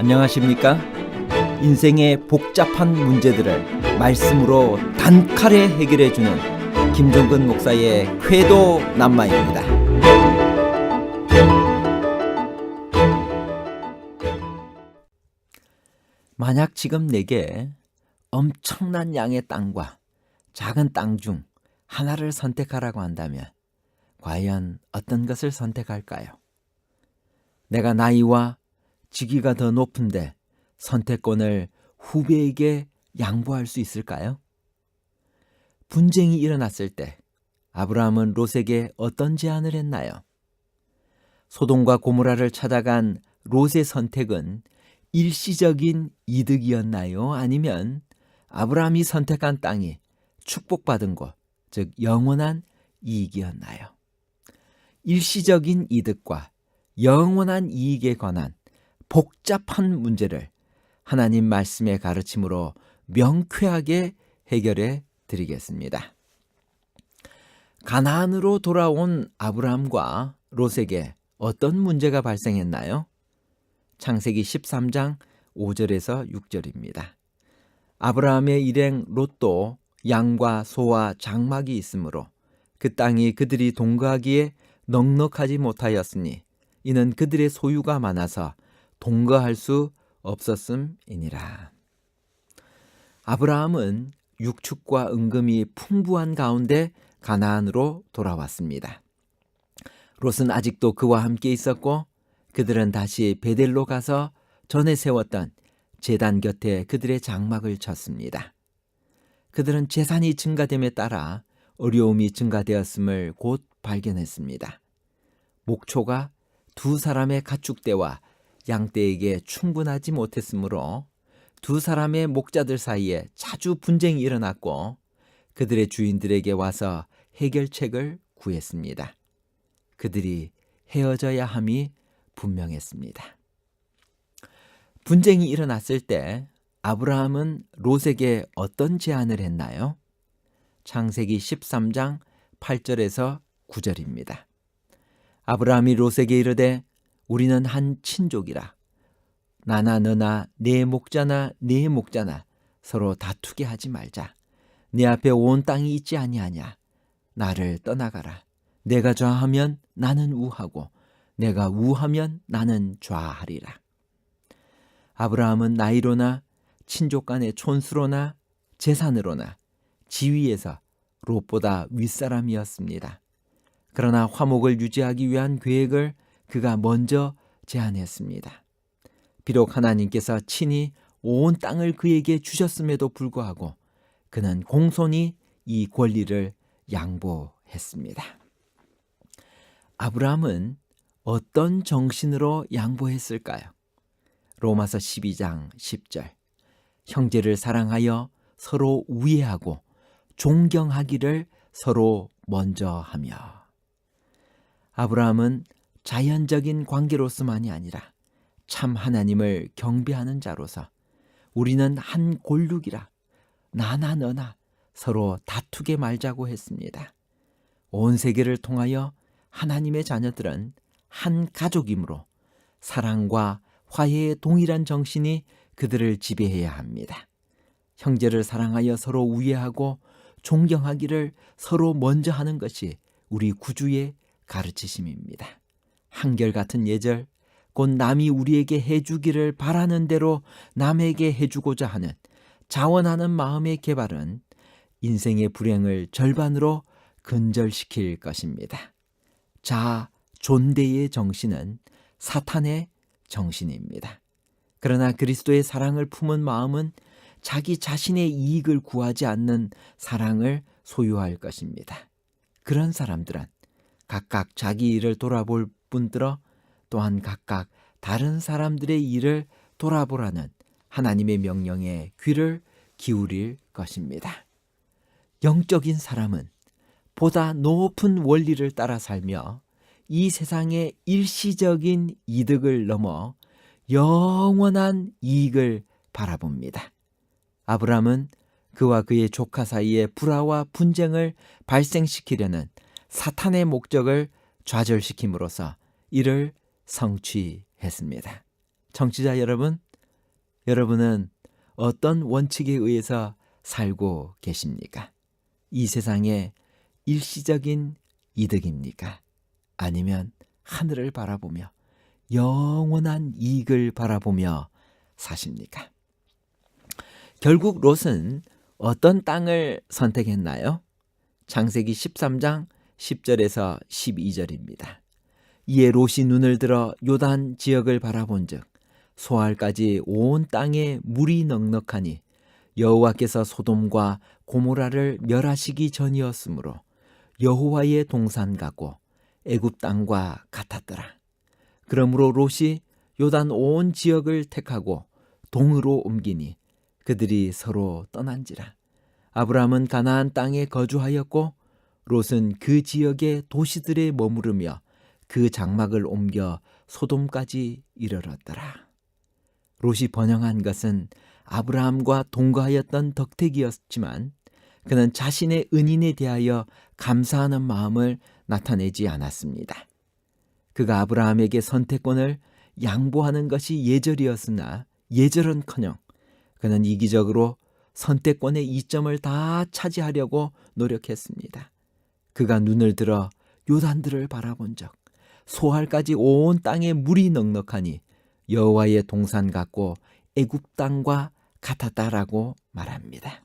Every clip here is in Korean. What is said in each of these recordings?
안녕하십니까? 인생의 복잡한 문제들을 말씀으로 단칼에 해결해주는 김종근 목사의 쾌도 남마입니다. 만약 지금 내게 엄청난 양의 땅과 작은 땅 중 하나를 선택하라고 한다면 과연 어떤 것을 선택할까요? 내가 나이와 직위가 더 높은데 선택권을 후배에게 양보할 수 있을까요? 분쟁이 일어났을 때 아브라함은 롯에게 어떤 제안을 했나요? 소돔과 고모라를 찾아간 롯의 선택은 일시적인 이득이었나요? 아니면 아브라함이 선택한 땅이 축복받은 곳, 즉 영원한 이익이었나요? 일시적인 이득과 영원한 이익에 관한 복잡한 문제를 하나님 말씀의 가르침으로 명쾌하게 해결해 드리겠습니다. 가나안으로 돌아온 아브라함과 롯에게 어떤 문제가 발생했나요? 창세기 13장 5절에서 6절입니다. 아브라함의 일행 롯도 양과 소와 장막이 있으므로 그 땅이 그들이 동거하기에 넉넉하지 못하였으니 이는 그들의 소유가 많아서 동거할 수 없었음이니라. 아브라함은 육축과 은금이 풍부한 가운데 가나안으로 돌아왔습니다. 롯은 아직도 그와 함께 있었고 그들은 다시 베델로 가서 전에 세웠던 제단 곁에 그들의 장막을 쳤습니다. 그들은 재산이 증가됨에 따라 어려움이 증가되었음을 곧 발견했습니다. 목초가 두 사람의 가축대와 양떼에게 충분하지 못했으므로 두 사람의 목자들 사이에 자주 분쟁이 일어났고 그들의 주인들에게 와서 해결책을 구했습니다. 그들이 헤어져야 함이 분명했습니다. 분쟁이 일어났을 때 아브라함은 롯에게 어떤 제안을 했나요? 창세기 13장 8절에서 9절입니다. 아브라함이 롯에게 이르되 우리는 한 친족이라 나나 너나 내 목자나 내 목자나 서로 다투게 하지 말자. 내 앞에 온 땅이 있지 아니하냐. 나를 떠나가라. 내가 좌하면 나는 우하고 내가 우하면 나는 좌하리라. 아브라함은 나이로나 친족 간의 촌수로나 재산으로나 지위에서 롯보다 윗사람이었습니다. 그러나 화목을 유지하기 위한 계획을 그가 먼저 제안했습니다. 비록 하나님께서 친히 온 땅을 그에게 주셨음에도 불구하고 그는 공손히 이 권리를 양보했습니다. 아브라함은 어떤 정신으로 양보했을까요? 로마서 12장 10절 형제를 사랑하여 서로 우애하고 존경하기를 서로 먼저 하며. 아브라함은 자연적인 관계로서만이 아니라 참 하나님을 경배하는 자로서 우리는 한 골육이라 나나 너나 서로 다투게 말자고 했습니다. 온 세계를 통하여 하나님의 자녀들은 한 가족이므로 사랑과 화해의 동일한 정신이 그들을 지배해야 합니다. 형제를 사랑하여 서로 우애하고 존경하기를 서로 먼저 하는 것이 우리 구주의 가르치심입니다. 한결같은 예절, 곧 남이 우리에게 해주기를 바라는 대로 남에게 해주고자 하는 자원하는 마음의 개발은 인생의 불행을 절반으로 근절시킬 것입니다. 존대의 정신은 사탄의 정신입니다. 그러나 그리스도의 사랑을 품은 마음은 자기 자신의 이익을 구하지 않는 사랑을 소유할 것입니다. 그런 사람들은 각각 자기 일을 돌아볼 뿐더러 또한 각각 다른 사람들의 일을 돌아보라는 하나님의 명령에 귀를 기울일 것입니다. 영적인 사람은 보다 높은 원리를 따라 살며 이 세상의 일시적인 이득을 넘어 영원한 이익을 바라봅니다. 아브라함은 그와 그의 조카 사이에 불화와 분쟁을 발생시키려는 사탄의 목적을 좌절시킴으로써 이를 성취했습니다. 청취자 여러분, 여러분은 어떤 원칙에 의해서 살고 계십니까? 이 세상의 일시적인 이득입니까? 아니면 하늘을 바라보며 영원한 이익을 바라보며 사십니까? 결국 롯은 어떤 땅을 선택했나요? 창세기 13장 10절에서 12절입니다. 이에 롯이 눈을 들어 요단 지역을 바라본즉 소알까지 온 땅에 물이 넉넉하니 여호와께서 소돔과 고모라를 멸하시기 전이었으므로 여호와의 동산 같고 애굽 땅과 같았더라. 그러므로 롯이 요단 온 지역을 택하고 동으로 옮기니 그들이 서로 떠난지라. 아브라함은 가나안 땅에 거주하였고 롯은 그 지역의 도시들에 머무르며 그 장막을 옮겨 소돔까지 이르렀더라. 롯이 번영한 것은 아브라함과 동거하였던 덕택이었지만 그는 자신의 은인에 대하여 감사하는 마음을 나타내지 않았습니다. 그가 아브라함에게 선택권을 양보하는 것이 예절이었으나 예절은커녕 그는 이기적으로 선택권의 이점을 다 차지하려고 노력했습니다. 그가 눈을 들어 요단들을 바라본 적 소알까지 온 땅에 물이 넉넉하니 여호와의 동산 같고 애굽 땅과 같았다라고 말합니다.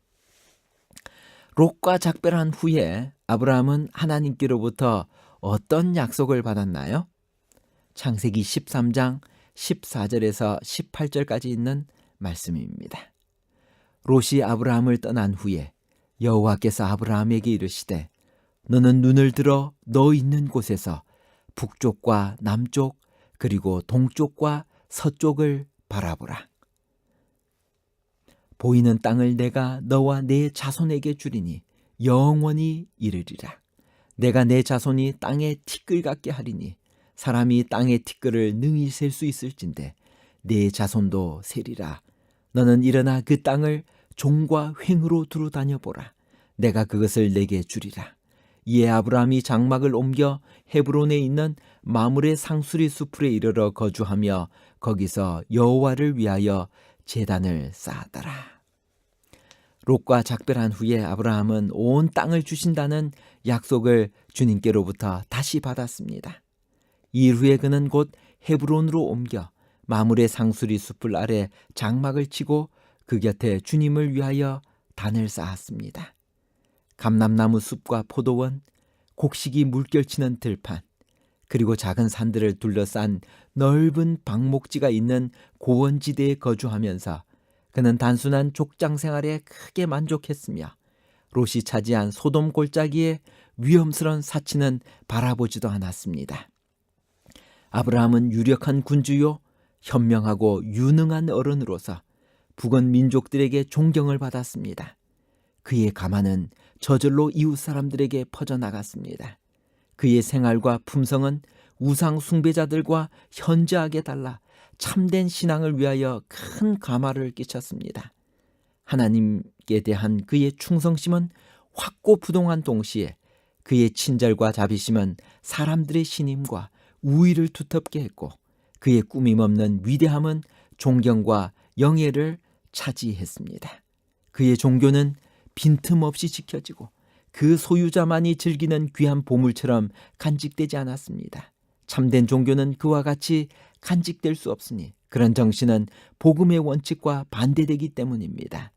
롯과 작별한 후에 아브라함은 하나님께로부터 어떤 약속을 받았나요? 창세기 13장 14절에서 18절까지 있는 말씀입니다. 롯이 아브라함을 떠난 후에 여호와께서 아브라함에게 이르시되 너는 눈을 들어 너 있는 곳에서 북쪽과 남쪽 그리고 동쪽과 서쪽을 바라보라. 보이는 땅을 내가 너와 내 자손에게 주리니 영원히 이르리라. 내가 내 자손이 땅의 티끌 같게 하리니 사람이 땅의 티끌을 능히 셀 수 있을진데 내 자손도 세리라. 너는 일어나 그 땅을 종과 횡으로 두루 다녀보라. 내가 그것을 내게 주리라. 이에 아브라함이 장막을 옮겨 헤브론에 있는 마므레 상수리 숲에 이르러 거주하며 거기서 여호와를 위하여 제단을 쌓았더라. 롯과 작별한 후에 아브라함은 온 땅을 주신다는 약속을 주님께로부터 다시 받았습니다. 이 후에 그는 곧 헤브론으로 옮겨 마므레 상수리 숲을 아래 장막을 치고 그 곁에 주님을 위하여 단을 쌓았습니다. 감람나무 숲과 포도원, 곡식이 물결치는 들판, 그리고 작은 산들을 둘러싼 넓은 방목지가 있는 고원지대에 거주하면서 그는 단순한 족장 생활에 크게 만족했으며 롯이 차지한 소돔 골짜기의 위험스러운 사치는 바라보지도 않았습니다. 아브라함은 유력한 군주요 현명하고 유능한 어른으로서 북은 민족들에게 존경을 받았습니다. 그의 가만은 저절로 이웃 사람들에게 퍼져나갔습니다. 그의 생활과 품성은 우상 숭배자들과 현저하게 달라 참된 신앙을 위하여 큰 감화를 끼쳤습니다. 하나님께 대한 그의 충성심은 확고부동한 동시에 그의 친절과 자비심은 사람들의 신임과 우위를 두텁게 했고 그의 꾸밈없는 위대함은 존경과 영예를 차지했습니다. 그의 종교는 빈틈없이 지켜지고 그 소유자만이 즐기는 귀한 보물처럼 간직되지 않았습니다. 참된 종교는 그와 같이 간직될 수 없으니 그런 정신은 복음의 원칙과 반대되기 때문입니다.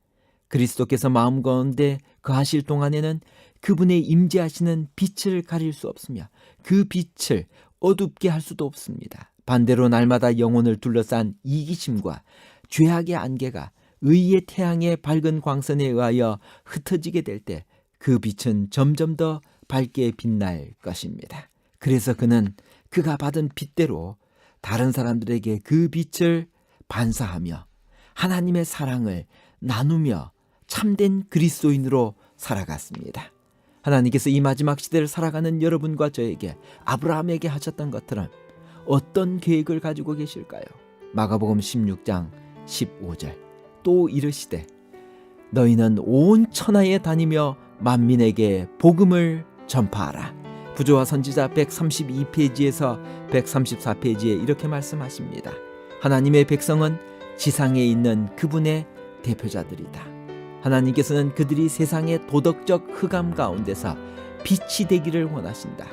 그리스도께서 마음 가운데 거하실 동안에는 그분의 임재하시는 빛을 가릴 수 없으며 그 빛을 어둡게 할 수도 없습니다. 반대로 날마다 영혼을 둘러싼 이기심과 죄악의 안개가 의의 태양의 밝은 광선에 의하여 흩어지게 될 때 그 빛은 점점 더 밝게 빛날 것입니다. 그래서 그는 그가 받은 빛대로 다른 사람들에게 그 빛을 반사하며 하나님의 사랑을 나누며 참된 그리스도인으로 살아갔습니다. 하나님께서 이 마지막 시대를 살아가는 여러분과 저에게 아브라함에게 하셨던 것처럼 어떤 계획을 가지고 계실까요? 마가복음 16장 15절 또 이르시되 너희는 온 천하에 다니며 만민에게 복음을 전파하라. 부조와 선지자 132페이지에서 134페이지에 이렇게 말씀하십니다. 하나님의 백성은 지상에 있는 그분의 대표자들이다. 하나님께서는 그들이 세상의 도덕적 흑암 가운데서 빛이 되기를 원하신다.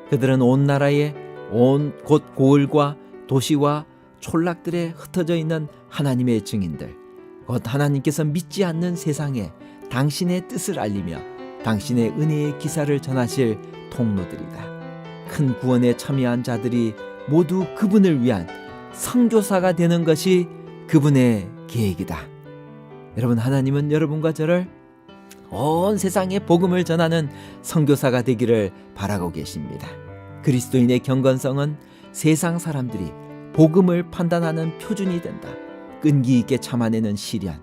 그들은 온 나라의 온 곳 고을과 도시와 촌락들에 흩어져 있는 하나님의 증인들, 곧 하나님께서 믿지 않는 세상에 당신의 뜻을 알리며 당신의 은혜의 기사를 전하실 통로들이다. 큰 구원에 참여한 자들이 모두 그분을 위한 선교사가 되는 것이 그분의 계획이다. 여러분, 하나님은 여러분과 저를 온 세상에 복음을 전하는 선교사가 되기를 바라고 계십니다. 그리스도인의 경건성은 세상 사람들이 복음을 판단하는 표준이 된다. 끈기 있게 참아내는 시련,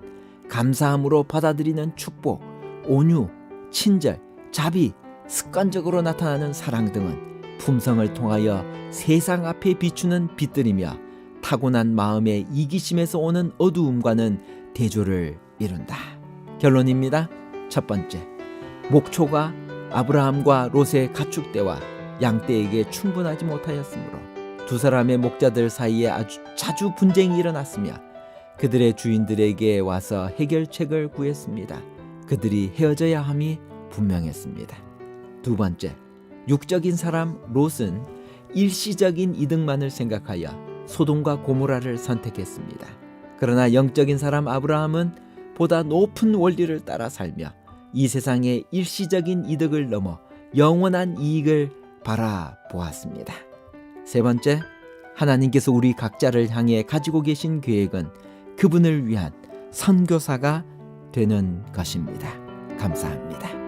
감사함으로 받아들이는 축복, 온유, 친절, 자비, 습관적으로 나타나는 사랑 등은 품성을 통하여 세상 앞에 비추는 빛들이며 타고난 마음의 이기심에서 오는 어두움과는 대조를 이룬다. 결론입니다. 첫 번째, 목초가 아브라함과 롯의 가축대와 양떼에게 충분하지 못하였으므로 두 사람의 목자들 사이에 아주 자주 분쟁이 일어났으며 그들의 주인들에게 와서 해결책을 구했습니다. 그들이 헤어져야 함이 분명했습니다. 두 번째, 육적인 사람 롯은 일시적인 이득만을 생각하여 소돔과 고모라를 선택했습니다. 그러나 영적인 사람 아브라함은 보다 높은 원리를 따라 살며 이 세상의 일시적인 이득을 넘어 영원한 이익을 바라보았습니다. 세 번째, 하나님께서 우리 각자를 향해 가지고 계신 계획은 그분을 위한 선교사가 되는 것입니다. 감사합니다.